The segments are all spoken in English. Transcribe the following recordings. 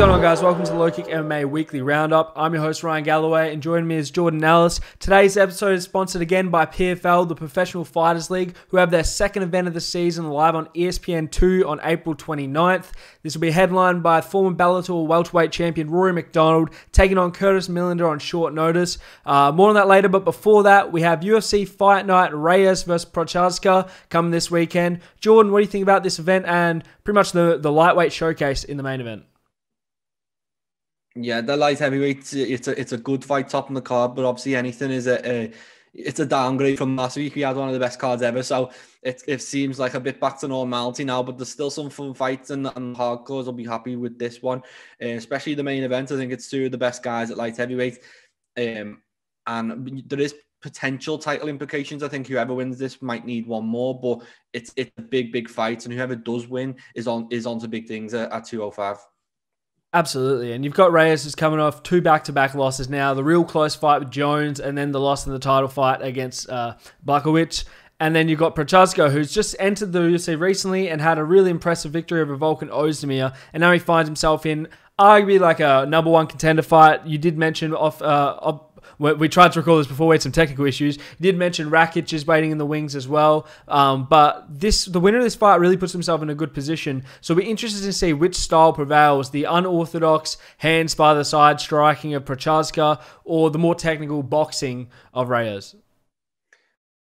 going on, guys? Welcome to the LowKick MMA Weekly Roundup. I'm your host, Ryan Galloway, and joining me is Jordan Ellis. Today's episode is sponsored again by PFL, the Professional Fighters League, who have their second event of the season live on ESPN2 on April 29th. This will be headlined by former Battalo welterweight champion Rory MacDonald taking on Curtis Millender on short notice. More on that later, but before that, we have UFC Fight Night, Reyes versus Prochazka coming this weekend. Jordan, what do you think about this event and pretty much the lightweight showcase in the main event? Yeah, the light heavyweights, it's a good fight top on the card, but obviously anything is it's a downgrade from last week. We had one of the best cards ever, so it seems like a bit back to normality now, but there's still some fun fights, and hardcores will be happy with this one, especially the main event. I think it's two of the best guys at light heavyweight, and there is potential title implications. I think whoever wins this might need one more, but it's a big fight, and whoever does win is on to big things at 205. Absolutely, and you've got Reyes who's coming off two back-to-back losses now, the real close fight with Jones, and then the loss in the title fight against Blachowicz. And then you've got Prochazka, who's just entered the UFC recently and had a really impressive victory over Volkan Ozdemir, and now he finds himself in arguably like a number one contender fight. You did mention we tried to record this before, we had some technical issues. You did mention Rakic is waiting in the wings as well. But the winner of this fight really puts himself in a good position. So we're interested to see which style prevails, the unorthodox hands by the side striking of Prochazka or the more technical boxing of Reyes.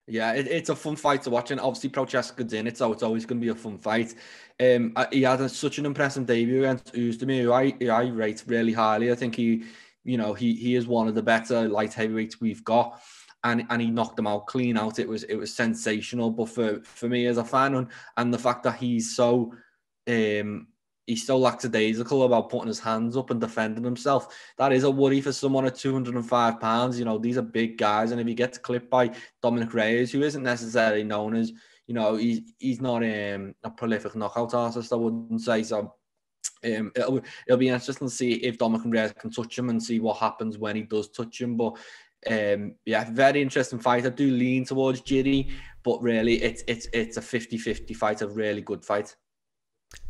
Yeah, it's a fun fight to watch, and obviously Prochazka's in it, so it's always going to be a fun fight. He had such an impressive debut against Ozdemir, who I rate really highly. I think he is one of the better light heavyweights we've got, and he knocked them out clean out. It was sensational. But for me as a fan, and the fact that he's so lackadaisical about putting his hands up and defending himself, that is a worry for someone at 205 pounds. These are big guys, and if he gets clipped by Dominick Reyes, who isn't necessarily known as, he's not a prolific knockout artist, I wouldn't say so. It'll be interesting to see if Dominick Reyes can touch him and see what happens when he does touch him. But very interesting fight. I do lean towards Jiri, but really it's a 50-50 fight, a really good fight.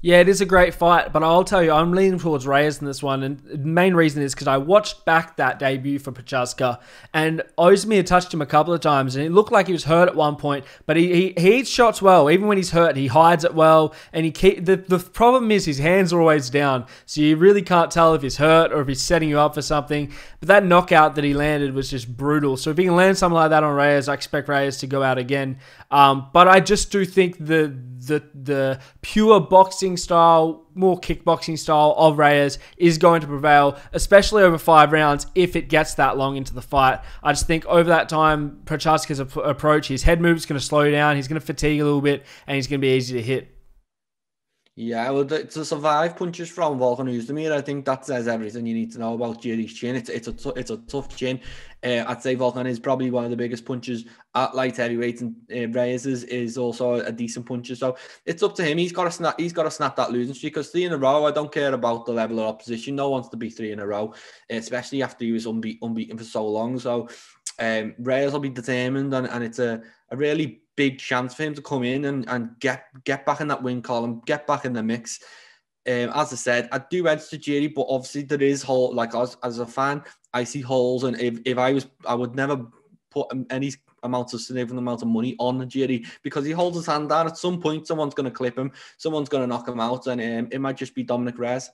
Yeah, it is a great fight, but I'll tell you, I'm leaning towards Reyes in this one, and the main reason is because I watched back that debut for Prochazka, and Ozdemir touched him a couple of times, and it looked like he was hurt at one point, but he eats shots well. Even when he's hurt, he hides it well, and the problem is his hands are always down, so you really can't tell if he's hurt or if he's setting you up for something. But that knockout that he landed was just brutal, so if he can land something like that on Reyes, I expect Reyes to go out again. But I just do think the pure boxing style, more kickboxing style of Reyes is going to prevail, especially over 5 rounds if it gets that long into the fight. I just think over that time, Prochazka's approach, his head move is going to slow down, he's going to fatigue a little bit, and he's going to be easy to hit. Yeah, well, to survive punches from Volkan Ozdemir, I think that says everything you need to know about Jiri's chin. It's a tough chin. I'd say Volkan is probably one of the biggest punchers at light heavyweight, and Reyes is also a decent puncher. So it's up to him. He's got to snap that losing streak, because 3 in a row, I don't care about the level of opposition. No one wants to be 3 in a row, especially after he was unbeaten for so long. So Reyes will be determined, and it's a really big chance for him to come in and get back in that win column, get back in the mix. As I said, I do edge to Jiri, but obviously there is hole. Like as a fan, I see holes, and if I would never put any significant amount of money on Jiri, because he holds his hand down. At some point, someone's going to clip him, someone's going to knock him out, and it might just be Dominick Reyes.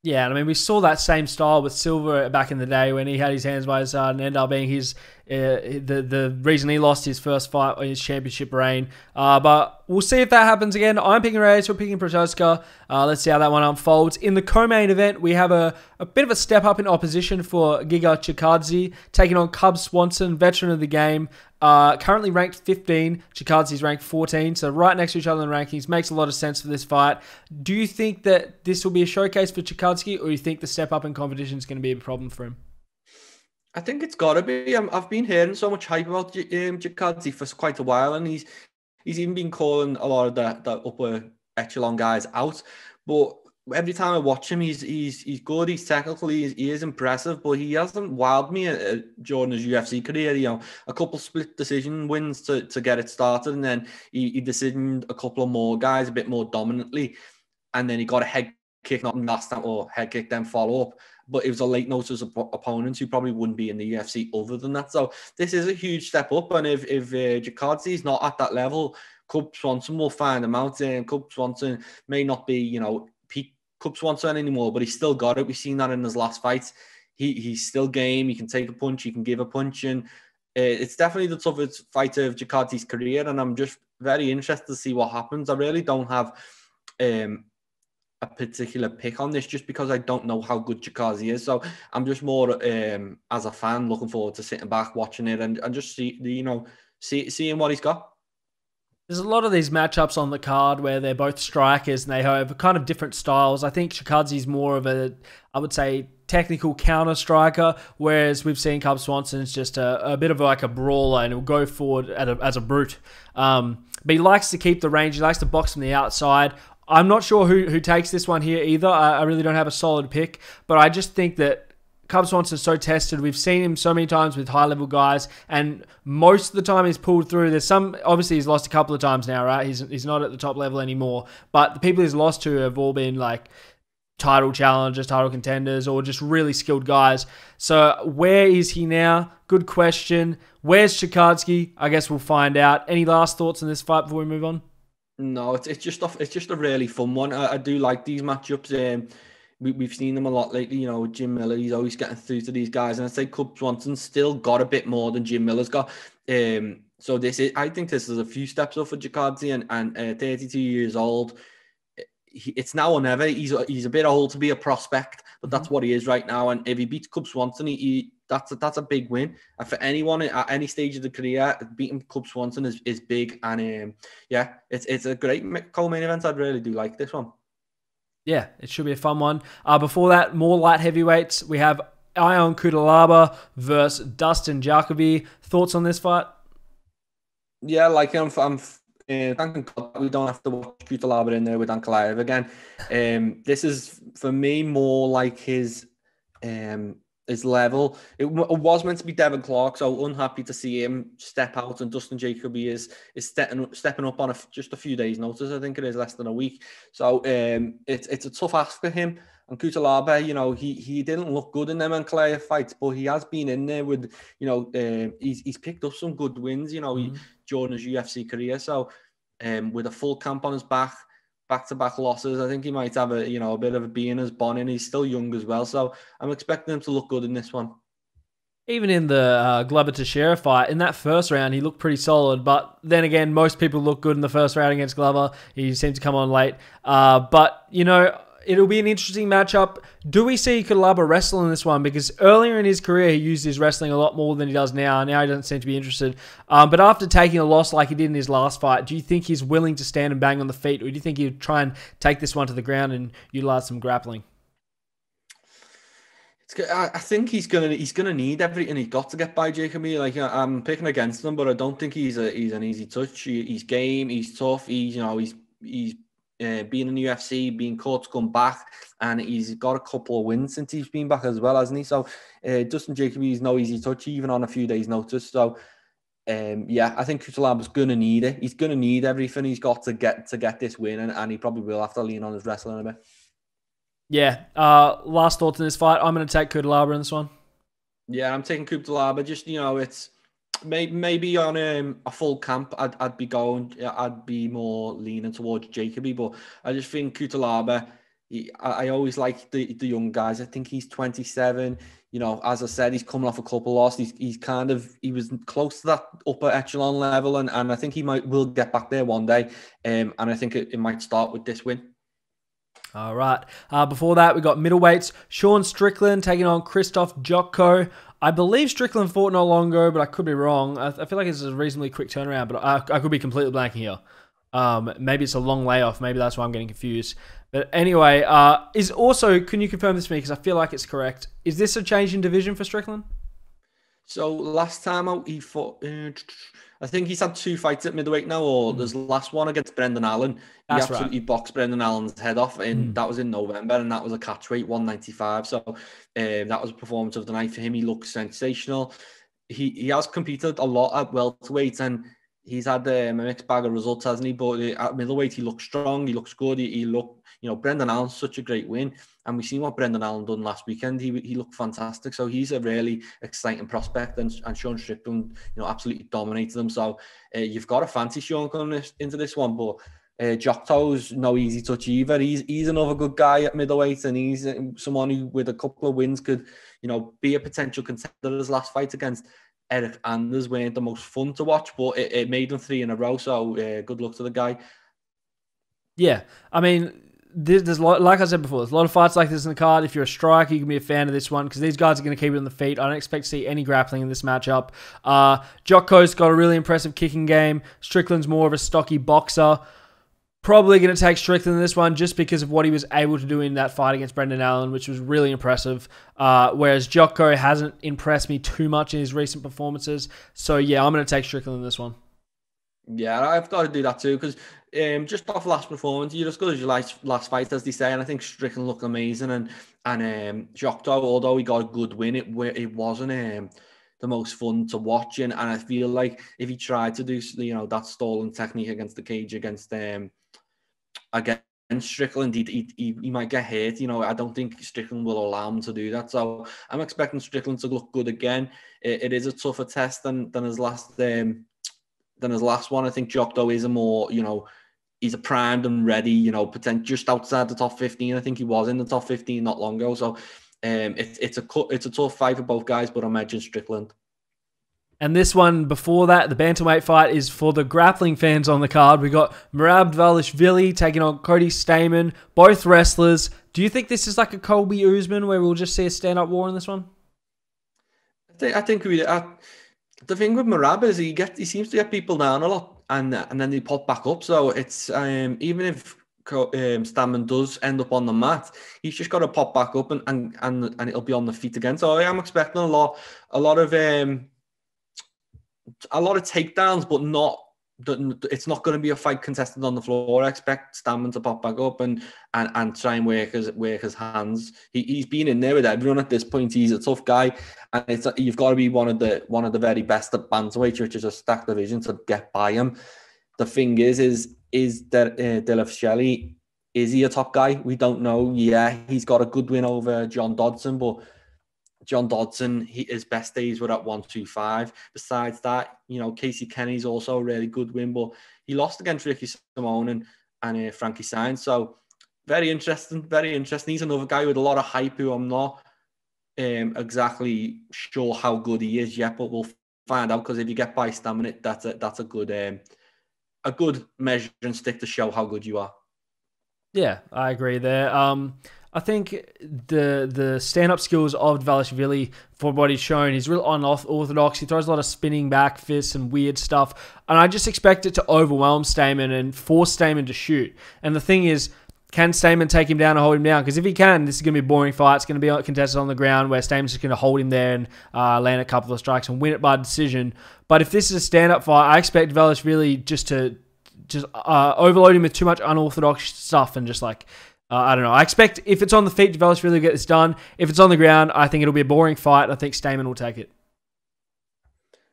Yeah, I mean, we saw that same style with Silva back in the day when he had his hands by his side and ended up being the reason he lost his first fight in his championship reign. But we'll see if that happens again. I'm picking Reyes, we're picking Prochazka. Let's see how that one unfolds. In the co-main event, we have a bit of a step up in opposition for Giga Chikadze, taking on Swanson, veteran of the game. Currently ranked 15, Chikadze's ranked 14, so right next to each other in rankings. Makes a lot of sense for this fight. Do you think that this will be a showcase for Chikadze, or do you think the step up in competition is going to be a problem for him? I think it's got to be. I've been hearing so much hype about Chikadze for quite a while, and he's even been calling a lot of the upper echelon guys out. But every time I watch him, he's good. He's technical. He is impressive, but he hasn't wowed me during his UFC career. A couple split decision wins to get it started, and then he decisioned a couple of more guys a bit more dominantly, and then he got a head kick not last time or head kick then follow up. But it was a late notice opponent who probably wouldn't be in the UFC other than that. So this is a huge step up. And if Chikatsuki is not at that level, Cub Swanson will find him out. Cub Swanson may not be, peak Cub Swanson anymore, but he's still got it. We've seen that in his last fight. He's still game. He can take a punch. He can give a punch. And it's definitely the toughest fight of Chikatsuki's career. And I'm just very interested to see what happens. I really don't have a particular pick on this just because I don't know how good Chikatsuki is. So I'm just more as a fan looking forward to sitting back, watching it and just seeing what he's got. There's a lot of these matchups on the card where they're both strikers and they have kind of different styles. I think Chikatsuki's more of I would say, technical counter striker, whereas we've seen Cub Swanson's just a bit of like a brawler and he'll go forward as a brute. But he likes to keep the range. He likes to box from the outside. I'm not sure who takes this one here either. I really don't have a solid pick, but I just think that Cub Swanson's so tested. We've seen him so many times with high-level guys, and most of the time he's pulled through. There's some, obviously he's lost a couple of times now, right? He's not at the top level anymore, but the people he's lost to have all been like title challengers, title contenders, or just really skilled guys. So where is he now? Good question. Where's Chikatsuki? I guess we'll find out. Any last thoughts on this fight before we move on? No, it's just a really fun one. I do like these matchups. We've seen them a lot lately, with Jim Miller. He's always getting through to these guys. And I'd say Cub Swanson's still got a bit more than Jim Miller's got. So I think this is a few steps up for Chikatsuki and 32 years old. It's now or never. He's a bit old to be a prospect, but that's what he is right now. And if he beats Cub Swanson, that's a big win. And for anyone at any stage of the career, beating Cub Swanson is big. And it's a great co-main event. I really do like this one. Yeah, it should be a fun one. Before that, more light heavyweights. We have Ion Cudalaba versus Dustin Jacoby. Thoughts on this fight? Yeah, like I'm thanking God we don't have to watch Cudalaba in there with Ankalaev again. This is, for me, more like his level. It was meant to be Devin Clark, so unhappy to see him step out, and Dustin Jacoby is stepping up on just a few days' notice. I think it is less than a week. So it's a tough ask for him. And Cudalaba, he didn't look good in them Ankalaev fights, but he has been in there with, he's picked up some good wins, during his UFC career. So with a full camp on his back-to-back losses, I think he might have a bit of a bee in his bonnet. He's still young as well, so I'm expecting him to look good in this one. Even in the Glover Teixeira fight, in that first round, he looked pretty solid. But then again, most people look good in the first round against Glover. He seemed to come on late. But, it'll be an interesting matchup. Do we see Cudalaba wrestle in this one? Because earlier in his career, he used his wrestling a lot more than he does now. Now he doesn't seem to be interested. But after taking a loss like he did in his last fight, do you think he's willing to stand and bang on the feet? Or do you think he'd try and take this one to the ground and utilize some grappling? I think he's gonna need everything he's got to get by Jacoby. Like, I'm picking against him, but I don't think he's an easy touch. He's game. He's tough. He's been in the UFC, being caught to come back, and he's got a couple of wins since he's been back as well, hasn't he? So Dustin Jacoby is no easy touch, even on a few days' notice. So I think Cudalaba's gonna need it. He's gonna need everything he's got to get this win, and he probably will have to lean on his wrestling a bit. Yeah. Last thoughts on this fight. I'm going to take Cudalaba in this one. Yeah, I'm taking Cudalaba. Just, it's maybe on a full camp, I'd be more leaning towards Jacoby, but I just think Cudalaba, I always like the young guys. I think he's 27. As I said, he's coming off a couple losses. He was close to that upper echelon level, and I think will get back there one day. And I think it might start with this win. All right. Before that, we got middleweights. Sean Strickland taking on Christoph Jocko. I believe Strickland fought not long ago, but I could be wrong. I feel like it's a reasonably quick turnaround, but I could be completely blanking here. Maybe it's a long layoff. Maybe that's why I'm getting confused. But anyway, can you confirm this for me? Because I feel like it's correct. Is this a change in division for Strickland? So last time out, he fought... I think he's had 2 fights at middleweight now, or there's the last one against Brendan Allen. He absolutely boxed Brendan Allen's head off, and that was in November, and that was a catchweight, 195. So that was a performance of the night for him. He looked sensational. He has competed a lot at welterweight, and he's had a mixed bag of results, hasn't he? But at middleweight, he looks strong. He looks good. He looked, Brendan Allen's such a great win. And we've seen what Brendan Allen done last weekend. He looked fantastic. So he's a really exciting prospect. And Sean Strickland, absolutely dominated them. So you've got to fancy Sean coming into this one. But Jocko's no easy touch either. He's another good guy at middleweight. And he's someone who, with a couple of wins, could, be a potential contender. His last fight against Eric Anders weren't the most fun to watch, but it made him 3 in a row. So good luck to the guy. Yeah, I mean, there's a lot, like I said before, there's a lot of fights like this in the card. If you're a striker, you can be a fan of this one because these guys are going to keep it on the feet. I don't expect to see any grappling in this matchup. Jocko's got a really impressive kicking game. Strickland's more of a stocky boxer. Probably going to take Strickland in this one just because of what he was able to do in that fight against Brendan Allen, which was really impressive. Whereas Jocko hasn't impressed me too much in his recent performances. So, yeah, I'm going to take Strickland in this one. Yeah, I've got to do that too because just off last performance, you're as good as your last fight, as they say. And I think Strickland looked amazing. And Jocko, although he got a good win, it wasn't the most fun to watch. And I feel like if he tried to do that stalling technique against the cage against Strickland, he might get hurt. I don't think Strickland will allow him to do that. So I'm expecting Strickland to look good again. It is a tougher test than his last one. I think Jocko is a more, he's a primed and ready, potentially just outside the top 15. I think he was in the top 15 not long ago. So it's a tough fight for both guys, but I'm edging Strickland. And this one before that, the bantamweight fight, is for the grappling fans on the card. We got Merab Dvalishvili taking on Cody Stamann, both wrestlers. Do you think this is like a Colby Usman where we'll just see a stand-up war in this one? I think the thing with Merab is he seems to get people down a lot, and then they pop back up. So it's even if Stamann does end up on the mat, he's just got to pop back up and it'll be on the feet again. So I am expecting a lot of takedowns, but it's not going to be a fight contested on the floor. I expect Stamann to pop back up and try and work his hands. He's been in there with everyone at this point. He's a tough guy, and you've got to be one of the very best at bantamweight, which is a stacked division, to get by him. The thing is that Dillashaw, is he a top guy? We don't know. Yeah, he's got a good win over John Dodson, but John Dodson, his best days were at 125. Besides that, Casey Kenny's also a really good win, but he lost against Ricky Simone and Frankie Saenz. So very interesting, very interesting. He's another guy with a lot of hype who I'm not exactly sure how good he is yet, but we'll find out because if you get by Stamann, that's a good measuring stick to show how good you are. Yeah, I agree there. I think the stand-up skills of Dvalishvili, for what he's shown, he's real unorthodox. He throws a lot of spinning back fists and weird stuff. And I just expect it to overwhelm Stamann and force Stamann to shoot. And the thing is, can Stamann take him down and hold him down? Because if he can, this is going to be a boring fight. It's going to be contested on the ground where Stamann's just going to hold him there and land a couple of strikes and win it by decision. But if this is a stand-up fight, I expect Dvalishvili just overload him with too much unorthodox stuff and just I don't know. I expect if it's on the feet, Dvalishvili will get this done. If it's on the ground, I think it'll be a boring fight. I think Stamann will take it.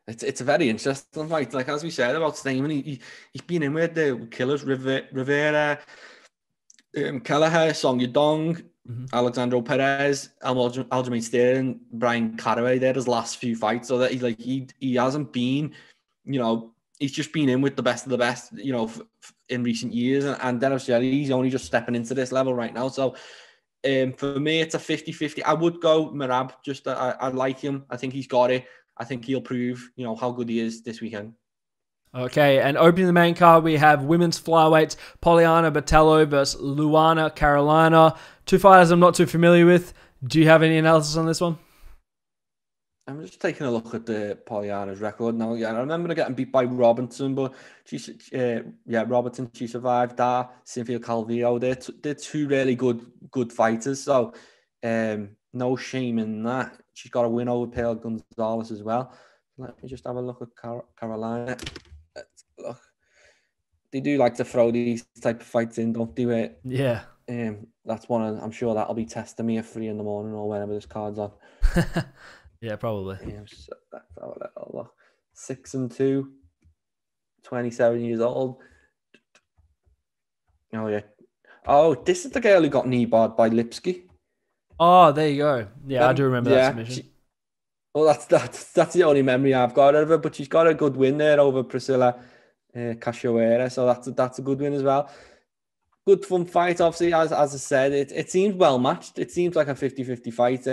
It's a very interesting fight. Like as we said about Stamann, he's been in with the killers, Rivera, Kelleher, Song Yadong, Alexandro Perez, Aljamain Sterling, Brian Caraway. They're his last few fights. So that he hasn't been, he's just been in with the best of the best, in recent years. And Dillashaw, he's only just stepping into this level right now. So for me, it's a 50-50. I would go Merab. I like him. I think he's got it. I think he'll prove, how good he is this weekend. Okay, and opening the main card, we have women's flyweights, Poliana Battalo versus Luana Carolina. Two fighters I'm not too familiar with. Do you have any analysis on this one? I'm just taking a look at the Poliana's record now. Yeah, I remember getting beat by Robertson, but Robertson, she survived that. Cynthia Calvillo, they're two really good fighters. So no shame in that. She's got a win over Pale Gonzalez as well. Let me just have a look at Carolina. Let's look. They do like to throw these type of fights in, don't they? Yeah. That's one. I'm sure that'll be testing me at 3 a.m. or whenever this card's on. Yeah, probably. So let's have a little look. 6-2, 27 years old. Oh, yeah. Oh, this is the girl who got knee-barred by Lipsky. Oh, there you go. Yeah, I do remember that submission. Well, that's the only memory I've got of her, but she's got a good win there over Priscilla Cachoeira, so that's a good win as well. Good fun fight, obviously, as I said. It seems well matched. It seems like a 50-50 fight.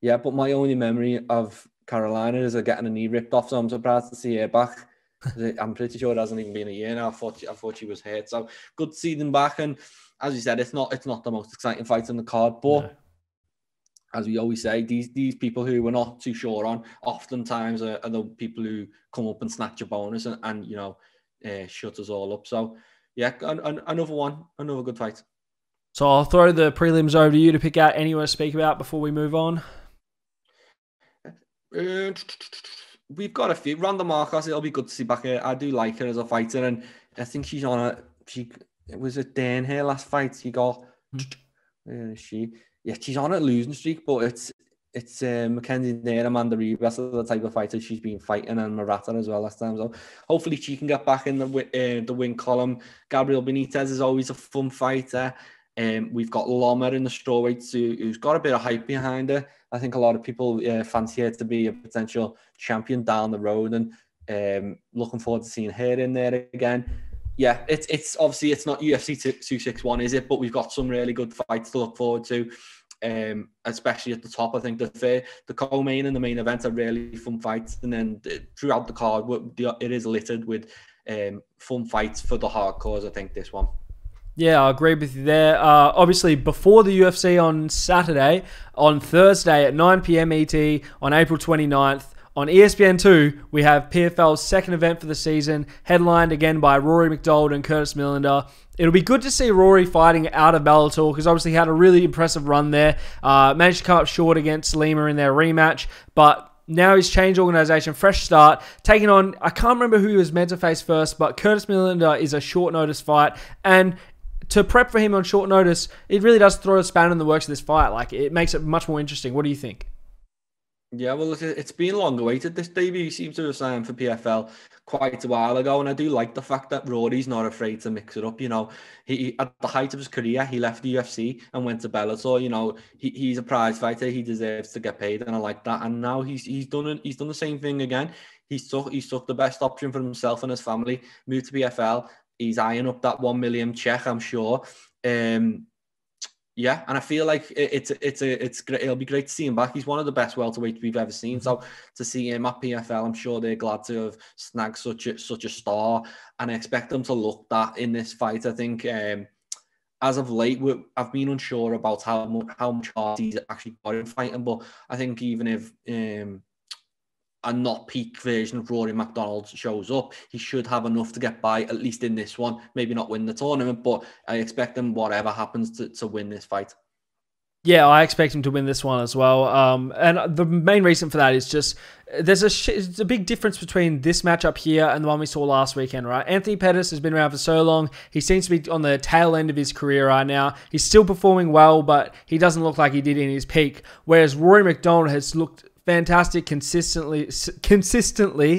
Yeah, but my only memory of Carolina is her getting a knee ripped off, so I'm surprised to see her back. I'm pretty sure it hasn't even been a year now. I thought she was hurt. So good to see them back. And as you said, it's not the most exciting fight on the card, but no. As we always say, these people who we're not too sure on, oftentimes are the people who come up and snatch a bonus and shut us all up. So yeah, another good fight. So I'll throw the prelims over to you to pick out any you want to speak about before we move on. We've got a few. Ronda Marcos, it'll be good to see back here. I do like her as a fighter, and I think she's on it was a Dan here last fight. She got where is she? Yeah, she's on a losing streak, but it's Mackenzie Nair, Amanda Ribas, the type of fighter she's been fighting, and Murata as well last time. So hopefully she can get back in the win column. Gabriel Benitez is always a fun fighter. We've got Loma in the strawweights who's got a bit of hype behind her. I think a lot of people fancy her to be a potential champion down the road, and looking forward to seeing her in there again. Yeah, it's obviously it's not UFC 261, is it? But we've got some really good fights to look forward to, especially at the top. I think the co-main and the main event are really fun fights, and then throughout the card, it is littered with fun fights for the hardcores. I think this one. Yeah, I agree with you there. Obviously, before the UFC on Thursday at 9 p.m. ET on April 29th, on ESPN2, we have PFL's second event for the season, headlined again by Rory MacDonald and Curtis Millender. It'll be good to see Rory fighting out of Battalo because obviously he had a really impressive run there. Managed to come up short against Lima in their rematch, but now he's changed organisation, fresh start, taking on, I can't remember who he was meant to face first, but Curtis Millender is a short notice fight, and to prep for him on short notice, it really does throw a spanner in the works of this fight. Like, it makes it much more interesting. What do you think? Yeah, well, it's been long awaited. This debut seems to have signed for PFL quite a while ago, and I do like the fact that Rory's not afraid to mix it up. You know, he at the height of his career, he left the UFC and went to Bellator. You know, he's a prize fighter. He deserves to get paid, and I like that. And now he's done the same thing again. He's took the best option for himself and his family. Moved to PFL. He's eyeing up that 1 million check, I'm sure. Yeah, and I feel like it's great. It'll be great to see him back. He's one of the best welterweights we've ever seen. So to see him at PFL, I'm sure they're glad to have snagged such a star, and I expect them to look that in this fight. I think as of late, I've been unsure about how much heart he's actually got in fighting, but I think even if a not peak version of Rory MacDonald shows up, he should have enough to get by, at least in this one. Maybe not win the tournament, but I expect him, whatever happens, to win this fight. Yeah, I expect him to win this one as well. And the main reason for that is just there's a big difference between this matchup here and the one we saw last weekend, right? Anthony Pettis has been around for so long. He seems to be on the tail end of his career right now. He's still performing well, but he doesn't look like he did in his peak. Whereas Rory MacDonald has looked fantastic consistently.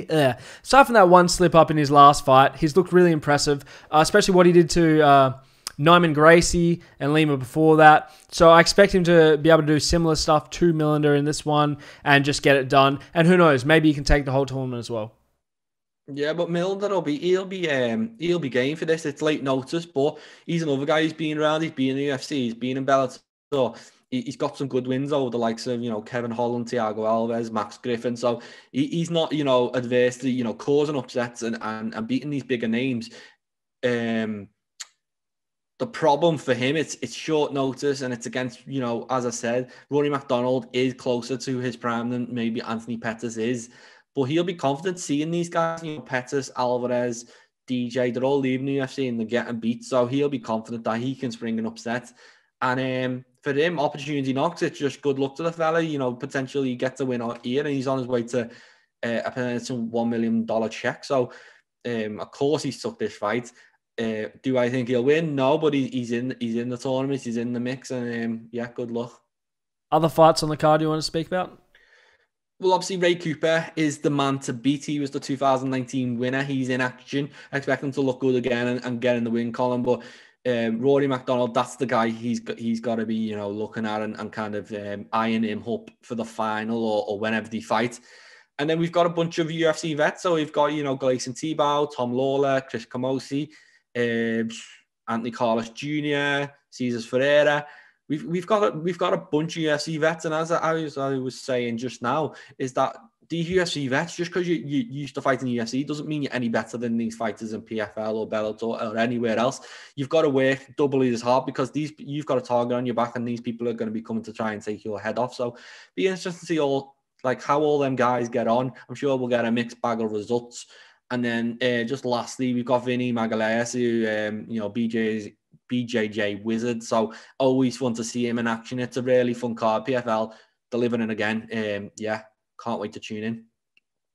Aside from that one slip up in his last fight, he's looked really impressive, especially what he did to Nyman Gracie and Lima before that. So I expect him to be able to do similar stuff to Millender in this one and just get it done. And who knows, maybe he can take the whole tournament as well. Yeah, but Millender he'll be game for this. It's late notice, but he's another guy who's been around. He's been in the UFC, he's been in Bellator. He's got some good wins over the likes of, Kevin Holland, Thiago Alves, Max Griffin. So he's not, adverse to, causing upsets and beating these bigger names. The problem for him, it's short notice, and it's against, as I said, Rory MacDonald is closer to his prime than maybe Anthony Pettis is. But he'll be confident seeing these guys, Pettis, Alvarez, DJ, they're all leaving the UFC and they're getting beat. So he'll be confident that he can spring an upset. And for him, opportunity knocks. It's just good luck to the fella. Potentially he gets a win out here, and he's on his way to a potential $1 million check. So, of course, he's took this fight. Do I think he'll win? No, but he's in the tournament. He's in the mix, and yeah, good luck. Other fights on the card you want to speak about? Well, obviously, Ray Cooper is the man to beat. He was the 2019 winner. He's in action. I expect him to look good again and get in the win column. But Rory MacDonald, that's the guy he's got to be, looking at and kind of eyeing him up for the final or whenever they fight. And then we've got a bunch of UFC vets. So we've got, Gleison Tebow, Tom Lawler, Chris Camosi, Anthony Carlos Jr., Cesar Ferreira. We've got a bunch of UFC vets, and as I was saying just now, is that these UFC vets, just because you used to fight in the UFC, doesn't mean you're any better than these fighters in PFL or Bellator or anywhere else. You've got to work doubly as hard because you've got a target on your back, and these people are going to be coming to try and take your head off. So, be interesting to see how all them guys get on. I'm sure we'll get a mixed bag of results. And then just lastly, we've got Vinny Magalhaes, who BJJ wizard, so always fun to see him in action. It's a really fun card. PFL delivering again. Can't wait to tune in.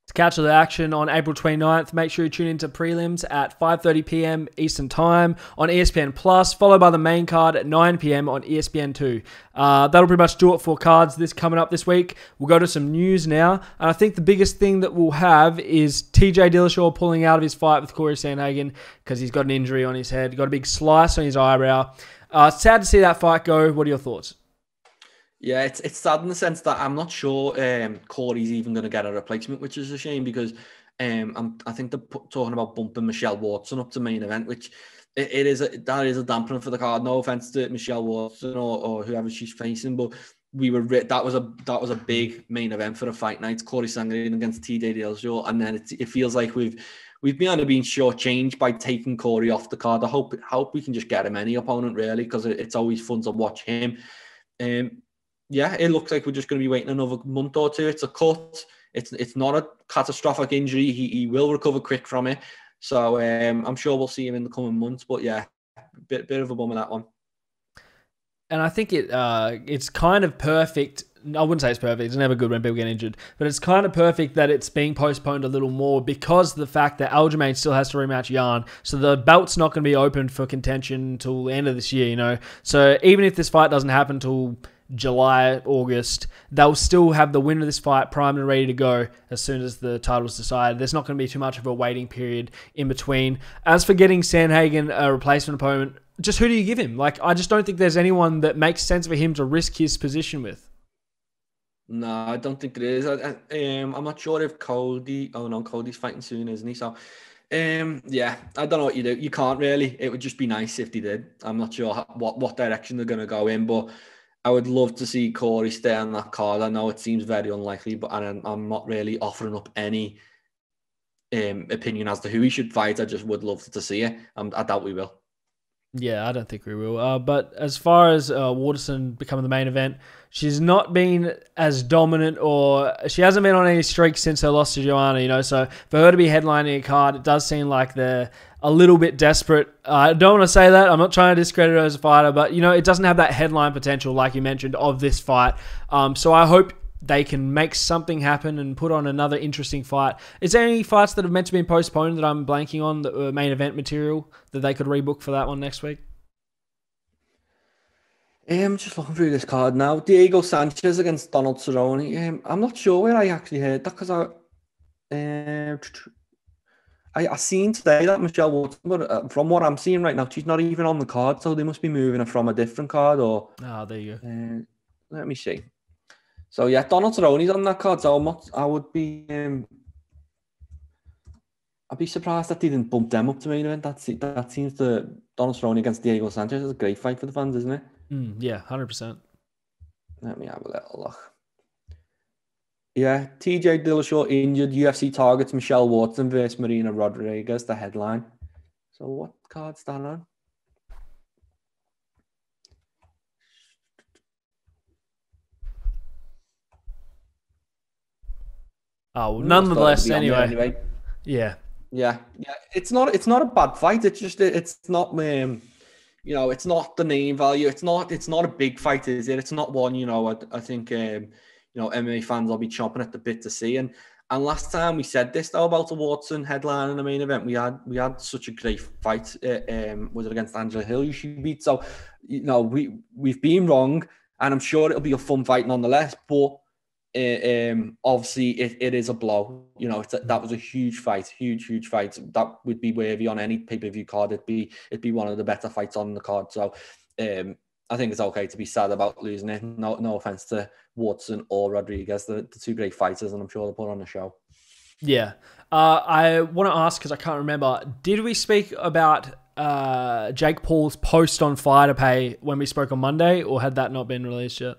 To catch the action on April 29th, make sure you tune into prelims at 5:30 p.m. Eastern Time on ESPN Plus, followed by the main card at 9 p.m. on ESPN2. That'll pretty much do it for cards coming up this week. We'll go to some news now, and I think the biggest thing that we'll have is TJ Dillashaw pulling out of his fight with Corey Sandhagen because he's got an injury on his head, got a big slice on his eyebrow. Sad to see that fight go. What are your thoughts? Yeah, it's sad in the sense that I'm not sure Corey's even going to get a replacement, which is a shame because I think they're talking about bumping Michelle Watson up to main event, which that is a dampener for the card. No offense to Michelle Watson or whoever she's facing, but that was a big main event for the fight night. Corey Sandhagen against TJ Dillashaw, and then it feels like we've been shortchanged by taking Corey off the card. I hope we can just get him any opponent really, because it's always fun to watch him. Yeah, it looks like we're just going to be waiting another month or two. It's a cut. It's not a catastrophic injury. He will recover quick from it. So I'm sure we'll see him in the coming months. But yeah, bit of a bummer, that one. And I think it's kind of perfect. I wouldn't say it's perfect. It's never good when people get injured. But it's kind of perfect that it's being postponed a little more because of the fact that Aljamain still has to rematch Jan. So the belt's not going to be open for contention until the end of this year, So even if this fight doesn't happen until July, August, they'll still have the winner of this fight primed and ready to go as soon as the title's decided. There's not going to be too much of a waiting period in between. As for getting Sandhagen a replacement opponent, just who do you give him? I just don't think there's anyone that makes sense for him to risk his position with. No, I don't think there is. I'm not sure if Cody... Oh, no, Cody's fighting soon, isn't he? So, yeah, I don't know what you do. You can't really. It would just be nice if they did. I'm not sure what direction they're going to go in, but I would love to see Corey stay on that card. I know it seems very unlikely, but I'm not really offering up any opinion as to who he should fight. I just would love to see it. I doubt we will. Yeah, I don't think we will. But as far as Waterson becoming the main event, she's not been as dominant, or she hasn't been on any streak since her loss to Joanna, So for her to be headlining a card, it does seem like they're a little bit desperate. I don't want to say that. I'm not trying to discredit her as a fighter, but, it doesn't have that headline potential, like you mentioned, of this fight. So I hope they can make something happen and put on another interesting fight. Is there any fights that have meant to be postponed that I'm blanking on that were main event material that they could rebook for that one next week? I'm just looking through this card now. Diego Sanchez against Donald Cerrone. I'm not sure where I actually heard that because I seen today that Michelle Watson, but from what I'm seeing right now, she's not even on the card, so they must be moving her from a different card. Or there you go. Let me see. So yeah, Donald Cerrone's on that card. So I'd be surprised that they didn't bump them up to main event. That seems to Donald Cerrone against Diego Sanchez is a great fight for the fans, isn't it? Yeah, 100%. Let me have a little look. Yeah, TJ Dillashaw injured. UFC targets Michelle Watson versus Marina Rodriguez, the headline. So what card's that on? Oh, nonetheless, anyway. Yeah. It's not a bad fight. It's just it's not it's not the name value. It's not a big fight, is it? It's not one. I think MMA fans will be chomping at the bit to see. And last time we said this though about the Watson headline in the main event, we had such a great fight. Was it against Angela Hill? You should beat. So we've been wrong, and I'm sure it'll be a fun fight nonetheless. But obviously it is a blow. You know, that was a huge fight. That would be worthy on any pay-per-view card. It'd be one of the better fights on the card. So I think it's okay to be sad about losing it. No offense to Watson or Rodriguez, the two great fighters, and I'm sure they'll put on the show. Yeah. I want to ask, because I can't remember, did we speak about Jake Paul's post on Fighter Pay when we spoke on Monday, or had that not been released yet?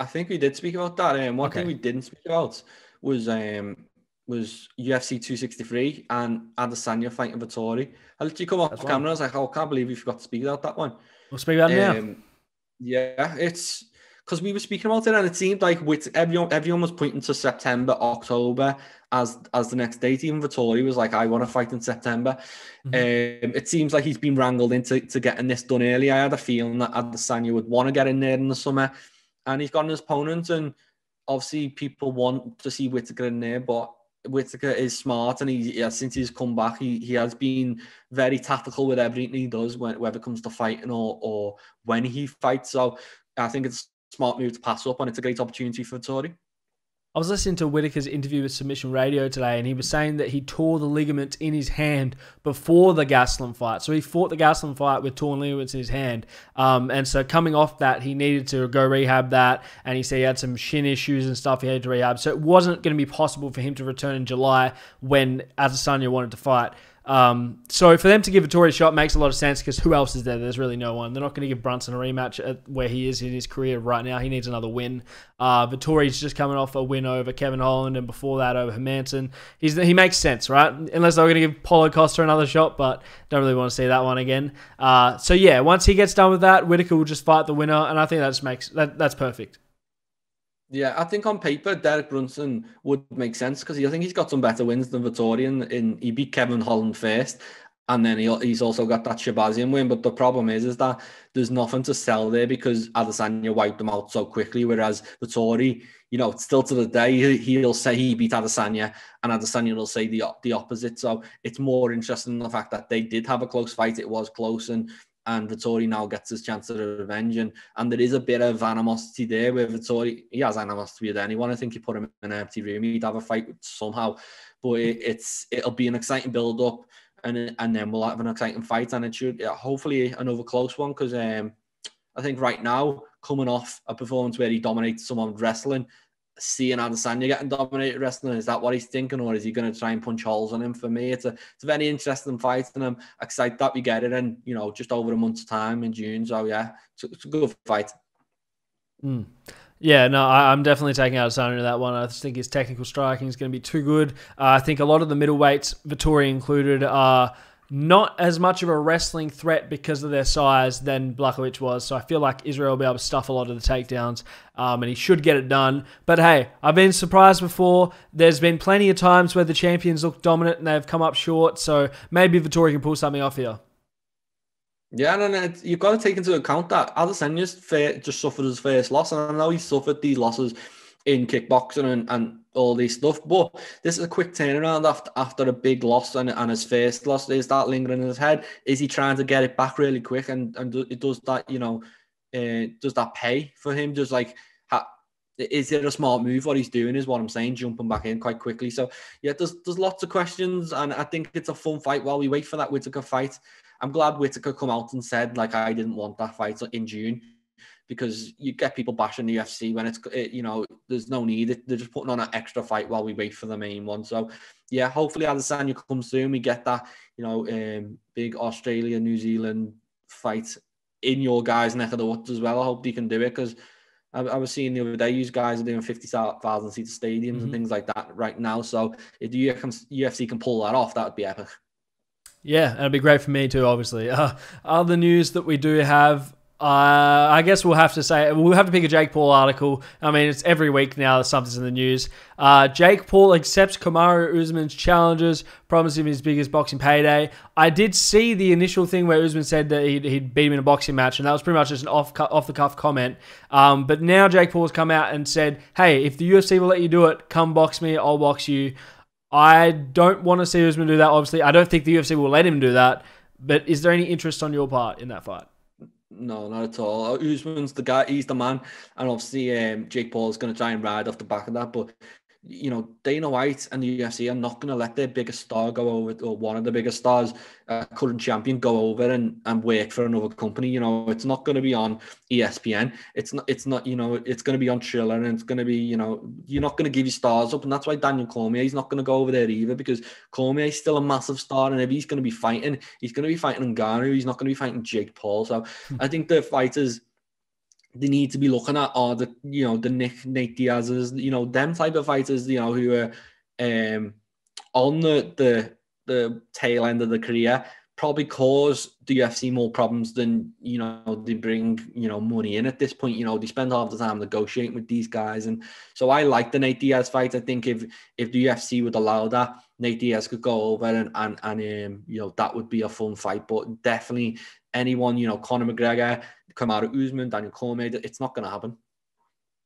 I think we did speak about that. One thing we didn't speak about was UFC 263 and Adesanya fighting Vittori. I literally come off camera, I was like, I can't believe we forgot to speak about that one. We'll speak about it now. Yeah, it's because we were speaking about it, and it seemed like everyone was pointing to September, October as the next date. Even Vittori was like, I want to fight in September. It seems like he's been wrangled into getting this done early. I had a feeling that Adesanya would want to get in there in the summer, and he's got an opponent, and obviously people want to see Whittaker in there, but Whittaker is smart, and since he's come back, he has been very tactical with everything he does, whether it comes to fighting or when he fights. So I think it's a smart move to pass up, and it's a great opportunity for Vittori. I was listening to Whittaker's interview with Submission Radio today, and he was saying that he tore the ligament in his hand before the Gastelum fight. So he fought the Gastelum fight with torn ligaments in his hand. And so coming off that, he needed to go rehab that. And he said he had some shin issues and stuff he had to rehab. So it wasn't going to be possible for him to return in July when Adesanya wanted to fight. So for them to give Vittori a shot makes a lot of sense, because who else is there? There's really no one. They're not going to give Brunson a rematch at where he is in his career right now. He needs another win. Vittori's just coming off a win over Kevin Holland, and before that over Hermanson. He makes sense, right? Unless they're going to give Paulo Costa another shot, but don't really want to see that one again. So yeah, once he gets done with that, Whittaker will just fight the winner, and I think that's perfect. Yeah, I think on paper, Derek Brunson would make sense, because I think he's got some better wins than Vittori. He beat Kevin Holland first, and then he's also got that Shabazian win. But the problem is that there's nothing to sell there, because Adesanya wiped them out so quickly, whereas Vittori, still to the day, he'll say he beat Adesanya, and Adesanya will say the opposite. So it's more interesting in the fact that they did have a close fight. It was close, and Vittori now gets his chance at revenge, and there is a bit of animosity there where Vittori, he has animosity with anyone. I think you put him in an empty room, he'd have a fight somehow, but it'll be an exciting build up, and then we'll have an exciting fight, and it should hopefully another close one, because I think right now, coming off a performance where he dominates someone wrestling, seeing Adesanya getting dominated wrestling, is that what he's thinking, or is he going to try and punch holes on him? For me, it's a very interesting fight, and I'm excited that we get it in, just over a month's time in June. So yeah, it's a good fight. Yeah, no, I'm definitely taking Adesanya to that one. I just think his technical striking is going to be too good. I think a lot of the middleweights, Vittori included, are not as much of a wrestling threat because of their size than Blachowicz was. So I feel like Israel will be able to stuff a lot of the takedowns, and he should get it done. But hey, I've been surprised before. There's been plenty of times where the champions look dominant and they've come up short. So maybe Vittori can pull something off here. Yeah, no, you've got to take into account that Adesanya's just suffered his first loss, and I know he suffered these losses in kickboxing and all this stuff, but this is a quick turnaround after a big loss and his first loss. Is that lingering in his head? Is he trying to get it back really quick, and it does that, does that pay for him? Just like, is it a smart move what he's doing, is what I'm saying, jumping back in quite quickly? So yeah, there's lots of questions, and I think it's a fun fight while we wait for that Whittaker fight. I'm glad Whittaker come out and said, like, I didn't want that fight in June, because you get people bashing the UFC when there's no need. They're just putting on an extra fight while we wait for the main one. So yeah, hopefully Adesanya comes through and we get that, big Australia, New Zealand fight in your guys' neck of the woods as well. I hope they can do it, because I was seeing the other day, you guys are doing 50,000 seat stadiums and things like that right now. So if the UFC can pull that off, that would be epic. Yeah, it'd be great for me too, obviously. Other news that we do have, I guess we'll have to pick a Jake Paul article. I mean, it's every week now that something's in the news. Jake Paul accepts Kamaru Usman's challenges, promising him his biggest boxing payday. I did see the initial thing where Usman said that he'd beat him in a boxing match, and that was pretty much just an off-the-cuff comment. But now Jake Paul's come out and said, hey, if the UFC will let you do it, come box me, I'll box you. I don't want to see Usman do that, obviously. I don't think the UFC will let him do that. But is there any interest on your part in that fight? No, not at all. Usman's the guy, he's the man. And obviously, Jake Paul's going to try and ride off the back of that. But, you know, Dana White and the UFC are not going to let their biggest star go over, or one of the biggest stars, current champion, go over and work for another company. You know, it's not going to be on ESPN. It's not, you know, it's going to be on Triller, and it's going to be, you know, you're not going to give your stars up. And that's why Daniel Cormier's not going to go over there either, because Cormier's still a massive star. And if he's going to be fighting, he's going to be fighting Ngannou. He's not going to be fighting Jake Paul. So I think the fighters they need to be looking at are the, you know, the Nate Diaz's, you know, them type of fighters, you know, who are on the tail end of the career, probably cause the UFC more problems than, you know, they bring, you know, money in at this point. You know, they spend half the time negotiating with these guys. And so I like the Nate Diaz fight. I think if the UFC would allow that, Nate Diaz could go over and you know, that would be a fun fight. But definitely anyone, you know, Conor McGregor, Kamaru Usman, Daniel Cormier, it's not going to happen.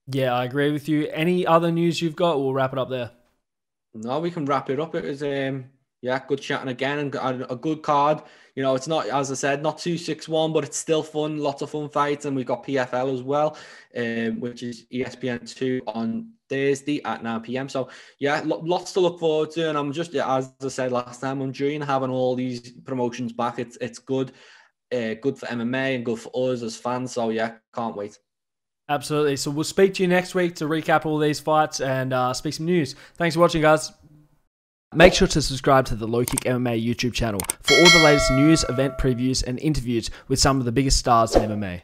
Yeah, I agree with you. Any other news you've got? We'll wrap it up there. No, we can wrap it up. It was yeah, good chatting again, and a good card. You know, it's not, as I said, not 261, but it's still fun. Lots of fun fights, and we've got PFL as well, which is ESPN2 on Thursday at 9 p.m. So yeah, lots to look forward to. And I'm just, as I said last time, I'm enjoying having all these promotions back. It's good, good for MMA and good for us as fans. So yeah, can't wait. Absolutely. So we'll speak to you next week to recap all these fights and speak some news. Thanks for watching, guys. Make sure to subscribe to the LowKick MMA YouTube channel for all the latest news, event previews, and interviews with some of the biggest stars in MMA.